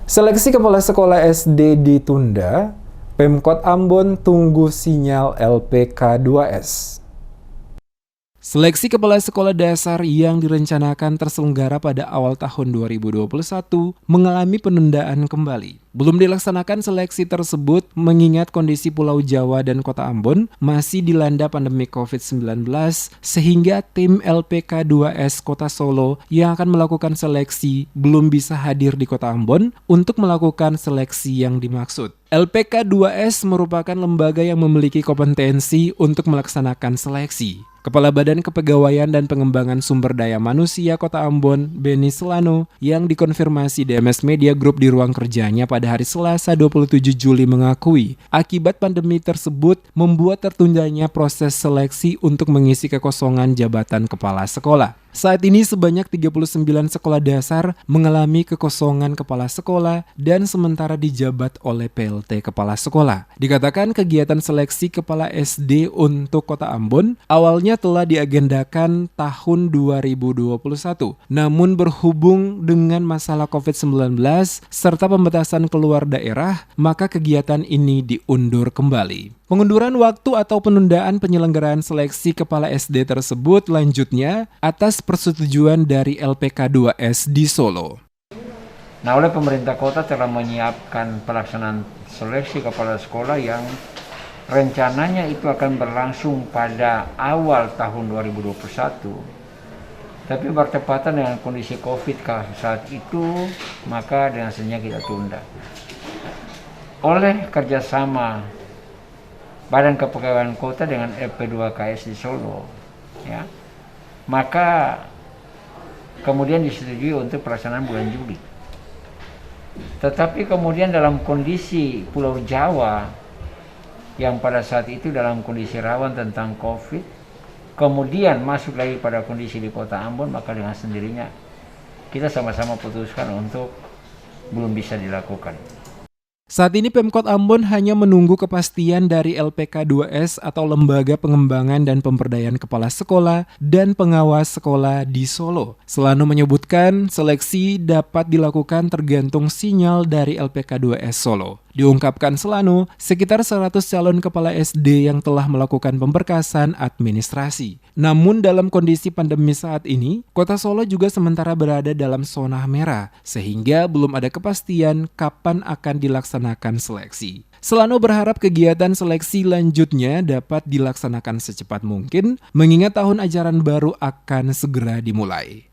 Seleksi kepala sekolah SD ditunda, Pemkot Ambon tunggu sinyal LPK 2S. Seleksi kepala sekolah dasar yang direncanakan terselenggara pada awal tahun 2021 mengalami penundaan kembali. Belum dilaksanakan seleksi tersebut mengingat kondisi Pulau Jawa dan Kota Ambon masih dilanda pandemi COVID-19 sehingga tim LPK 2S Kota Solo yang akan melakukan seleksi belum bisa hadir di Kota Ambon untuk melakukan seleksi yang dimaksud. LPK 2S merupakan lembaga yang memiliki kompetensi untuk melaksanakan seleksi. Kepala Badan Kepegawaian dan Pengembangan Sumber Daya Manusia Kota Ambon, Beni Selano, yang dikonfirmasi DMS Media Group di ruang kerjanya pada hari Selasa 27 Juli mengakui, akibat pandemi tersebut membuat tertundanya proses seleksi untuk mengisi kekosongan jabatan kepala sekolah. Saat ini sebanyak 39 sekolah dasar mengalami kekosongan kepala sekolah dan sementara dijabat oleh PLT kepala sekolah. Dikatakan kegiatan seleksi kepala SD untuk Kota Ambon awalnya telah diagendakan tahun 2021. Namun berhubung dengan masalah COVID-19 serta pembatasan keluar daerah, maka kegiatan ini diundur kembali. Pengunduran waktu atau penundaan penyelenggaraan seleksi kepala SD tersebut lanjutnya atas persetujuan dari LPK 2S di Solo. Nah, oleh pemerintah kota telah menyiapkan pelaksanaan seleksi kepala sekolah yang rencananya itu akan berlangsung pada awal tahun 2021. Tapi bertepatan dengan kondisi COVID saat itu, maka dengan sengaja kita tunda. Oleh kerjasama Badan Kepegawaian Kota dengan LP2KS di Solo, ya, maka kemudian disetujui untuk pelaksanaan bulan Juli. Tetapi kemudian dalam kondisi Pulau Jawa yang pada saat itu dalam kondisi rawan tentang COVID, kemudian masuk lagi pada kondisi di Kota Ambon, maka dengan sendirinya kita sama-sama putuskan untuk belum bisa dilakukan. Saat ini Pemkot Ambon hanya menunggu kepastian dari LPK 2S atau Lembaga Pengembangan dan Pemberdayaan Kepala Sekolah dan Pengawas Sekolah di Solo. Selano menyebutkan seleksi dapat dilakukan tergantung sinyal dari LPK 2S Solo. Diungkapkan Selano, sekitar 100 calon kepala SD yang telah melakukan pemberkasan administrasi. Namun dalam kondisi pandemi saat ini, Kota Solo juga sementara berada dalam zona merah, sehingga belum ada kepastian kapan akan dilaksanakan seleksi. Selano berharap kegiatan seleksi lanjutnya dapat dilaksanakan secepat mungkin, mengingat tahun ajaran baru akan segera dimulai.